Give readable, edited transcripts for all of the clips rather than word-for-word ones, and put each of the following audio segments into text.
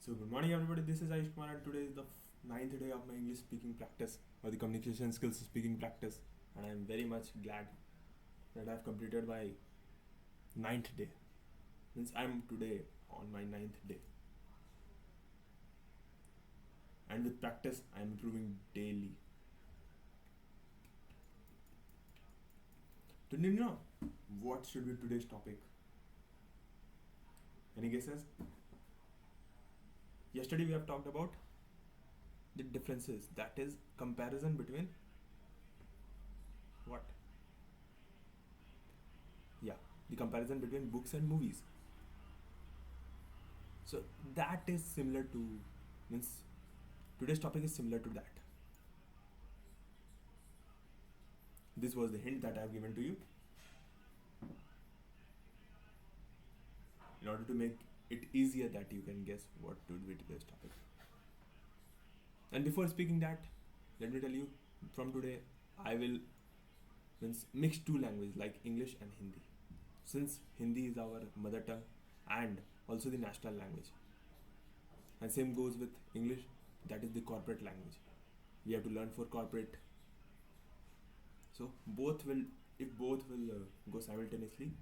So good morning everybody, this is Ayush Kumar and today is the ninth day of my English speaking practice or the communication skills speaking practice, and I am very much glad that I have completed my ninth day. Means I am today on my ninth day, and with practice I am improving daily. Today, what should be today's topic? Any guesses? Yesterday we have talked about the differences, that is comparison between what? Yeah, the comparison between books and movies. So that is similar to, means today's topic is similar to that. This was the hint that I have given to you in order to make it easier that you can guess what would be today's topic. And before speaking that, let me tell you, from today I will mix two languages like English and Hindi. Since Hindi is our mother tongue and also the national language. And same goes with English, that is the corporate language. We have to learn for corporate. So both will, if both will go simultaneously,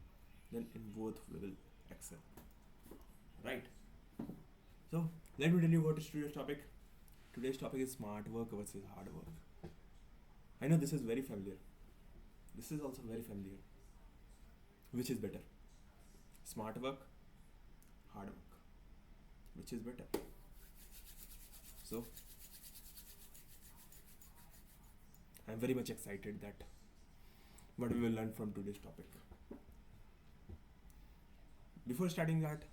then in both we will excel. Right? So let me tell you what is today's topic. Today's topic is smart work versus hard work. I know this is very familiar. This is also very familiar. Which is better? Smart work, hard work. Which is better? So I'm very much excited that what we will learn from today's topic. Before starting that,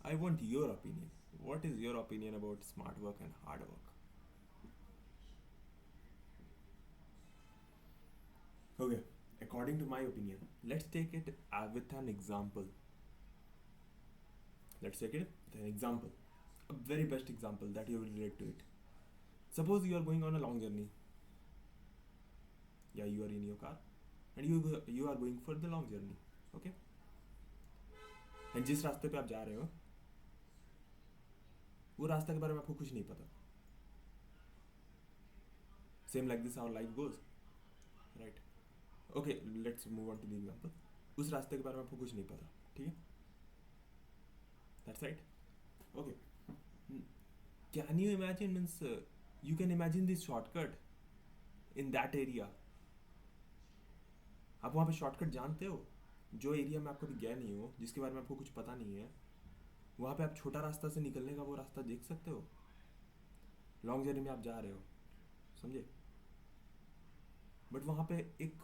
I want your opinion. What is your opinion about smart work and hard work? Okay, according to my opinion, let's take it with an example. Let's take it with an example. A very best example that you will relate to it. Suppose you are going on a long journey. Yeah, you are in your car and you are going for the long journey. Okay? And जिस रास्ते पे आप जा रहे हो वो रास्ते के बारे में आपको कुछ नहीं पता. Same like this our life goes. Right? Okay, let's move on to the example. उस रास्ते के बारे में आपको कुछ नहीं पता. ठीक है? That's right. Okay. Can you imagine, you can imagine this shortcut in that area. आप वहाँ पे शॉर्टकट जानते हो, जो एरिया में आप कभी गए नहीं हो, जिसके बारे में आपको कुछ पता नहीं है, वहाँ पे आप छोटा रास्ता से निकलने का वो रास्ता देख सकते हो. लॉन्ग जर्नी में आप जा रहे हो, समझे? बट वहाँ पे एक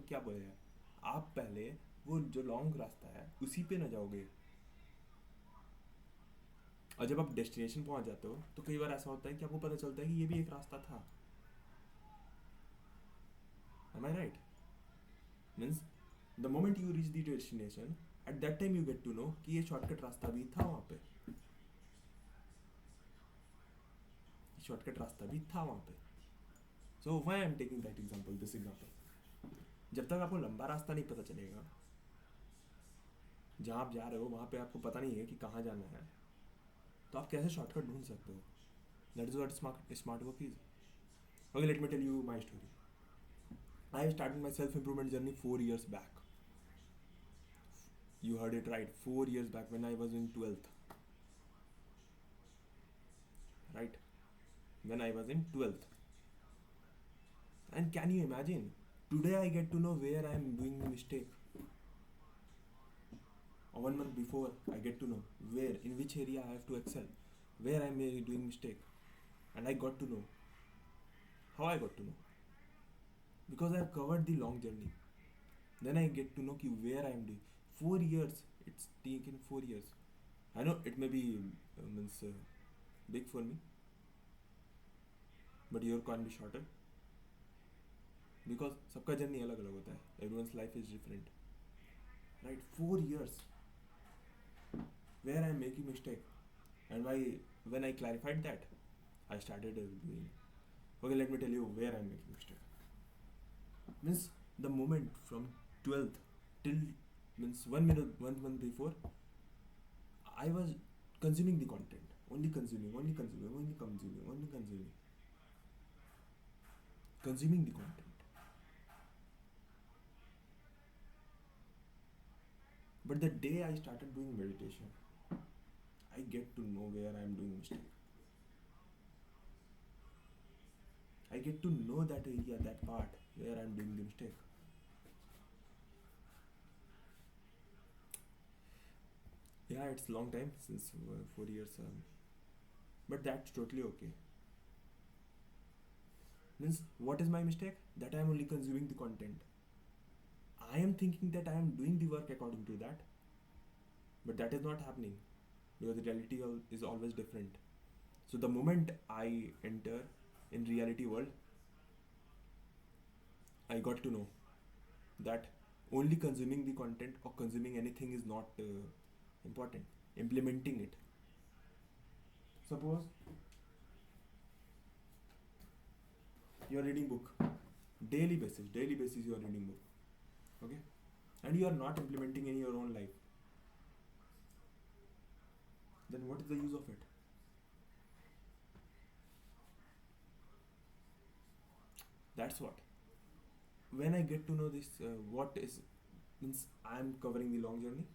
क्या बोले हैं, आप पहले वो जो लॉन्ग रास्ता है उसी पे ना जाओगे, और जब आप डेस्टिनेशन पहुँच जाते हो तो कई बार ऐसा होता है कि आपको पता चलता है कि ये भी एक रास्ता था. Am I right? Means the moment you reach the destination, at that time you get to know कि ये शॉर्टकट रास्ता भी था वहाँ पे. शॉर्टकट रास्ता भी था वहाँ पे. So why I am taking that example, this example? जब तक आपको लंबा रास्ता नहीं पता चलेगा, जहाँ आप जा रहे हो वहाँ पे आपको पता नहीं है कि कहाँ जाना है, तो आप कैसे शॉर्टकट ढूंढ सकते हो? That is what smart work is. Okay, let me tell you my story. I started my self-improvement journey 4 years back. You heard it right, 4 years back when I was in 12th. Right? When I was in 12th. And can you imagine? Today I get to know where I am doing mistake. Or 1 month before I get to know where, in which area I have to excel, where I am doing mistake. And I got to know. How I got to know? Because I have covered the long journey. Then I get to know where I am doing. 4 years. It's taken 4 years. I know it may be big for me, but your can be shorter. Because सबका journey अलग अलग होता है. Everyone's life is different. Right? 4 years. Where I am making mistake. And when I clarified that, I started doing. Okay, let me tell you where I am making mistake. Means the moment from 12th till 1 month before, I was consuming the content only consuming, only consuming, only consuming, only consuming, consuming the content. But the day I started doing meditation, I get to know where I am doing mistake. I get to know that area, that part where I am doing the mistake. Yeah, it's long time since 4 years, but that's totally okay. Means what is my mistake? That I am only consuming the content. I am thinking that I am doing the work according to that, but that is not happening because the reality is always different. So the moment I enter in reality world, I got to know that only consuming the content or consuming anything is not important. Implementing it. Suppose you are reading book, daily basis you are reading book, okay, and you are not implementing in your own life. Then what is the use of it? That's what. When I get to know this, what is means I am covering the long journey,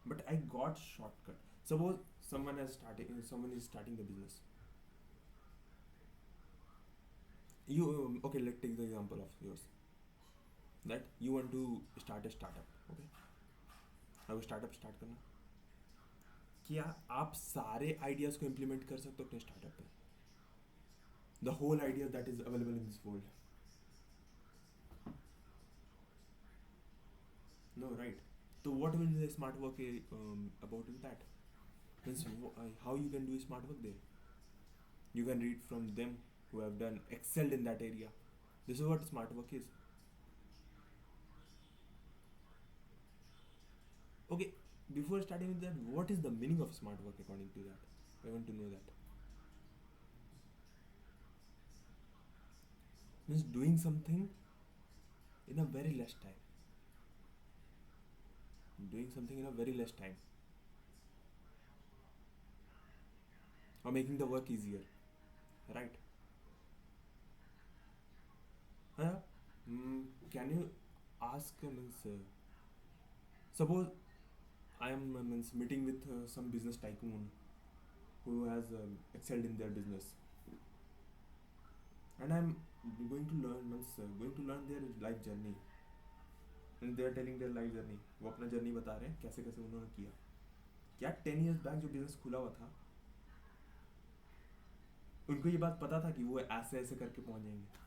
but I got shortcut. Suppose someone is starting the business. You okay? Let's take the example of yours. That you want to start a startup. Okay, अब startup start करना, क्या आप सारे ideas को implement कर सकते हो अपने स्टार्टअप पे? The whole idea that is available in this world? No, right. So what will the smart work about in that? Means how you can do smart work there? You can read from them who have done excelled in that area. This is what smart work is. Okay, before starting with that, what is the meaning of smart work according to that? I want to know that. Means doing something in a very less time. Doing something in a very less time. Or making the work easier. Right? Can you ask suppose I am meeting with some business tycoon who has excelled in their business, and I'm going to learn their life journey, and they are telling their life journey. वो अपना journey बता रहे हैं कैसे कैसे उन्होंने किया. क्या 10 years बैक जो बिजनेस खुला हुआ था, उनको ये बात पता था कि वो ऐसे ऐसे करके पहुंच जाएंगे?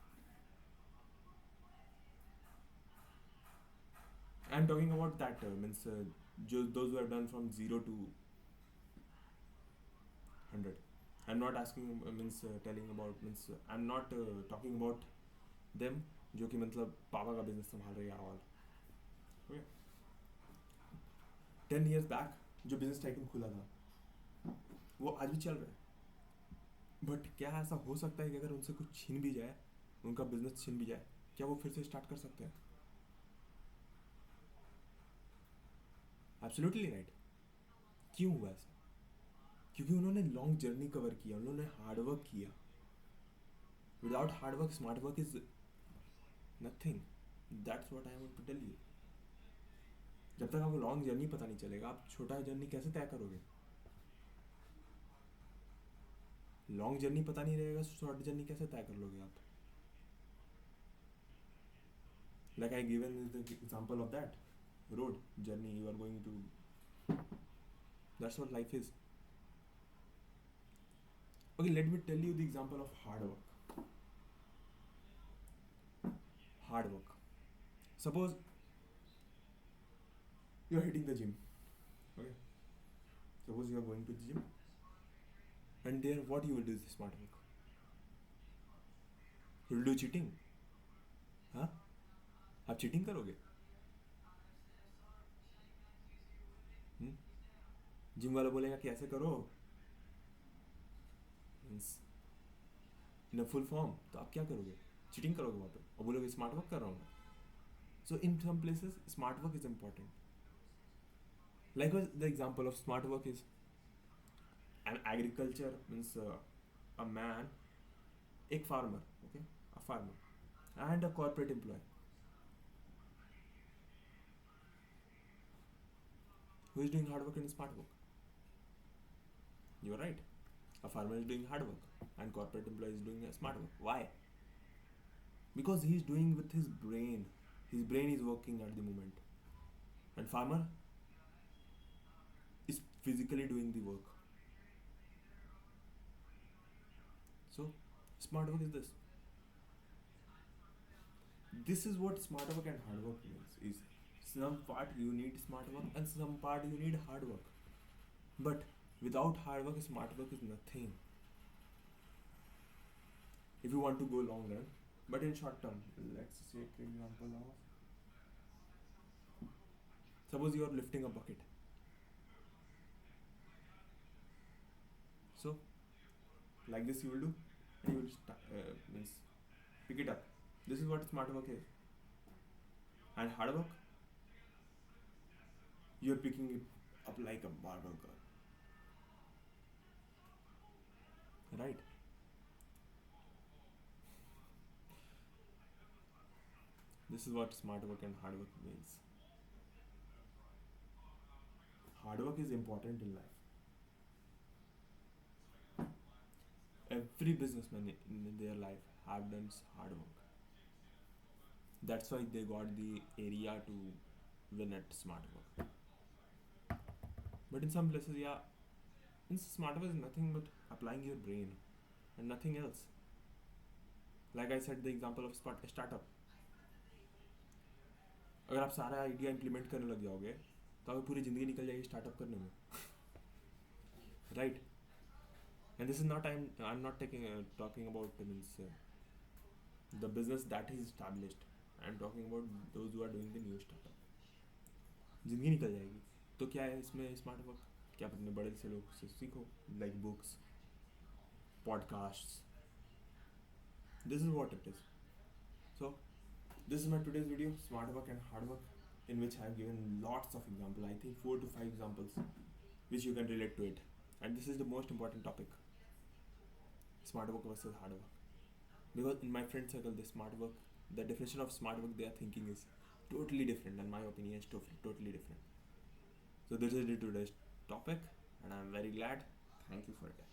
I'm talking about that those who have done from 0 to 100. I'm not asking telling about I'm not talking about them जो कि मतलब पापा का बिजनेस संभाल रहे हैं all. Okay. 10 years back जो बिजनेस टाइकून खुला था वो आज भी चल रहा है. बट क्या ऐसा हो सकता है कि अगर उनसे कुछ छीन भी जाए, उनका बिजनेस छीन भी जाए, क्या वो फिर से स्टार्ट कर सकते हैं? Absolutely right. क्यों हुआ ऐसा? क्योंकि उन्होंने लॉन्ग जर्नी कवर किया, उन्होंने हार्ड वर्क किया. Without hard work smart work is nothing. That's what I want to tell you. जब तक आपको लॉन्ग जर्नी पता नहीं चलेगा, आप छोटा जर्नी कैसे तय करोगे? लॉन्ग जर्नी पता नहीं रहेगा, शॉर्ट जर्नी कैसे तय कर लोगे आप? Like I given the example of that road journey you are going to. That's what life is. Okay, let me tell you the example of hard work. Hard work. Suppose you are hitting the gym. Okay. Suppose you are going to the gym, and there what you will do is smart work. You will do cheating. हाँ? आप cheating करोगे? Gym वाला बोलेगा कि ऐसे करो in full form, तो आप क्या करोगे? चीटिंग करोगे वहाँ पे और बोलोगे स्मार्ट वर्क कर रहा हूँ. So in some places smart work is important. Likewise, the example of smart work is And agriculture means a man, एक farmer, okay, a farmer, and a corporate employee who is doing hard work and smart work. You are right. A farmer is doing hard work, and corporate employee is doing smart work. Why? Because he is doing with his brain. His brain is working at the moment, and farmer is physically doing the work. So, smart work is this. This is what smart work and hard work means. Is some part you need smart work and some part you need hard work. But without hard work, smart work is nothing. If you want to go long run, but in short term, let's take example of, suppose you are lifting a bucket. So, like this you will do, and you will means pick it up. This is what smart work is. And hard work, you are picking it up like a barber girl, right? This is what smart work and hard work means. Hard work is important in life. Every businessman in their life have done hard work. That's why they got the area to win at smart work. But in some places, yeah, in smart work is nothing but applying your brain and nothing else. Like I said, the example of startup. अगर आप सारा idea implement करने लग जाओगे तो आपकी पूरी ज़िंदगी निकल जाएगी स्टार्टअप करने में, right? And this is not I'm not talking about means the business that is established. I'm talking about those who are doing the new startup. ज़िंदगी निकल जाएगी. तो क्या है इसमें स्मार्ट वर्क? क्या आप अपने बड़े से लोग से सीखो, like books, podcasts. This is what it is. So this is my today's video, smart work and hard work, in which I have given lots of examples. I think 4 to 5 examples which you can relate to it. And this is the most important topic, smart work versus hard work. Because in my friend circle, the definition of smart work they are thinking is totally different, and my opinion is totally different. So this is today's topic, and I'm very glad. Thank you for it.